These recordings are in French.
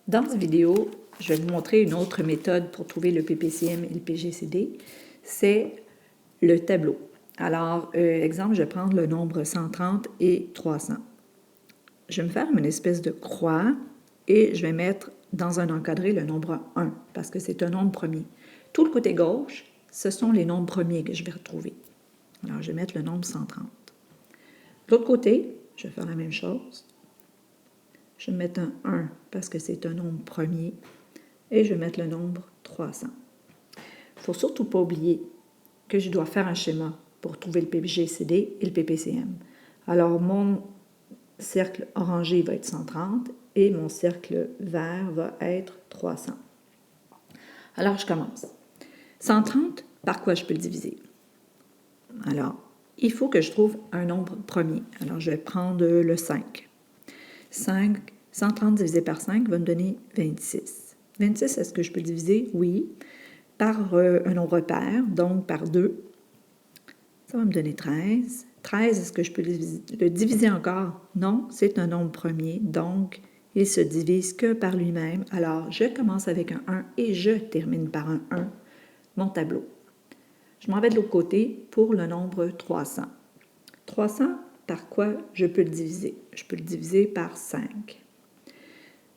Dans cette vidéo, je vais vous montrer une autre méthode pour trouver le PPCM et le PGCD. C'est le tableau. Alors, exemple, je vais prendre le nombre 130 et 300. Je vais me faire une espèce de croix et je vais mettre dans un encadré le nombre 1 parce que c'est un nombre premier. Tout le côté gauche, ce sont les nombres premiers que je vais retrouver. Alors, je vais mettre le nombre 130. De l'autre côté, je vais faire la même chose. Je vais mettre un 1 parce que c'est un nombre premier et je vais mettre le nombre 300. Il ne faut surtout pas oublier que je dois faire un schéma pour trouver le PGCD et le PPCM. Alors, mon cercle orangé va être 130 et mon cercle vert va être 300. Alors, je commence. 130, par quoi je peux le diviser? Alors, il faut que je trouve un nombre premier. Alors, je vais prendre le 5. 130 divisé par 5 va me donner 26. 26, est-ce que je peux le diviser? Oui. Par un nombre pair, donc par 2. Ça va me donner 13. 13, est-ce que je peux le diviser encore? Non, c'est un nombre premier, donc il se divise que par lui-même. Alors, je commence avec un 1 et je termine par un 1, mon tableau. Je m'en vais de l'autre côté pour le nombre 300. 300, par quoi je peux le diviser? Je peux le diviser par 5.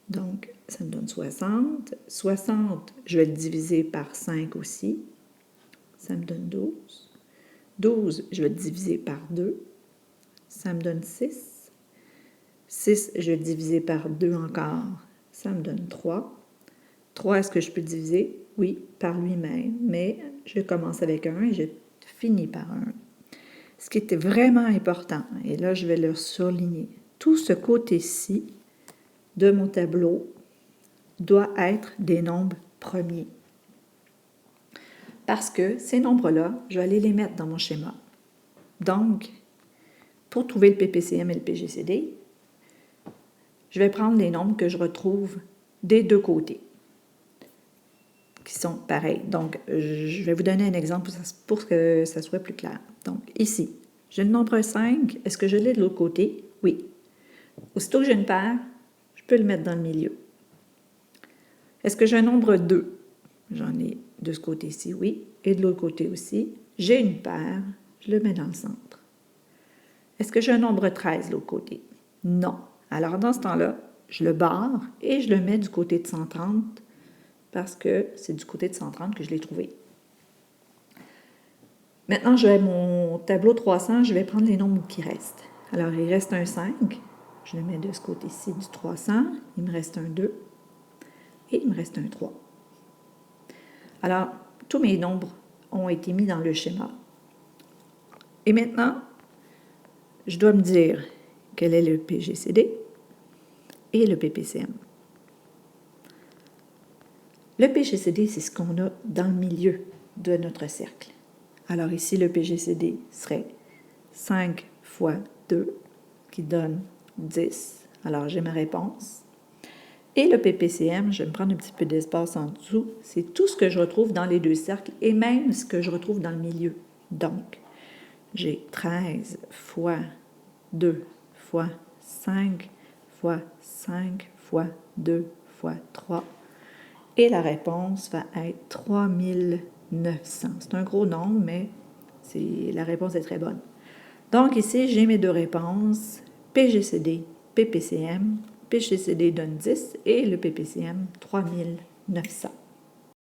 Donc, ça me donne 60. 60, je vais le diviser par 5 aussi. Ça me donne 12. 12, je vais le diviser par 2. Ça me donne 6. 6, je vais le diviser par 2 encore. Ça me donne 3. 3, est-ce que je peux le diviser? Oui, par lui-même, mais je commence avec un et je finis par un. Ce qui était vraiment important, et là, je vais le surligner, tout ce côté-ci de mon tableau doit être des nombres premiers. Parce que ces nombres-là, je vais aller les mettre dans mon schéma. Donc, pour trouver le PPCM et le PGCD, je vais prendre les nombres que je retrouve des deux côtés, qui sont pareils. Donc, je vais vous donner un exemple pour que ça soit plus clair. Donc, ici, j'ai le nombre 5. Est-ce que je l'ai de l'autre côté? Oui. Aussitôt que j'ai une paire, je peux le mettre dans le milieu. Est-ce que j'ai un nombre 2? J'en ai de ce côté-ci, oui, et de l'autre côté aussi. J'ai une paire, je le mets dans le centre. Est-ce que j'ai un nombre 13 de l'autre côté? Non. Alors, dans ce temps-là, je le barre et je le mets du côté de 130 parce que c'est du côté de 130 que je l'ai trouvé. Maintenant, je vais mon tableau 300, je vais prendre les nombres qui restent. Alors, il reste un 5, je le mets de ce côté-ci du 300, il me reste un 2 et il me reste un 3. Alors, tous mes nombres ont été mis dans le schéma. Et maintenant, je dois me dire quel est le PGCD et le PPCM. Le PGCD, c'est ce qu'on a dans le milieu de notre cercle. Alors ici, le PGCD serait 5 fois 2, qui donne 10. Alors, j'ai ma réponse. Et le PPCM, je vais me prendre un petit peu d'espace en dessous, c'est tout ce que je retrouve dans les deux cercles et même ce que je retrouve dans le milieu. Donc, j'ai 13 fois 2 fois 5 fois 5 fois 2 fois 3. Et la réponse va être 3900. C'est un gros nombre, mais la réponse est très bonne. Donc ici, j'ai mes deux réponses, PGCD, PPCM. PGCD donne 10 et le PPCM 3900.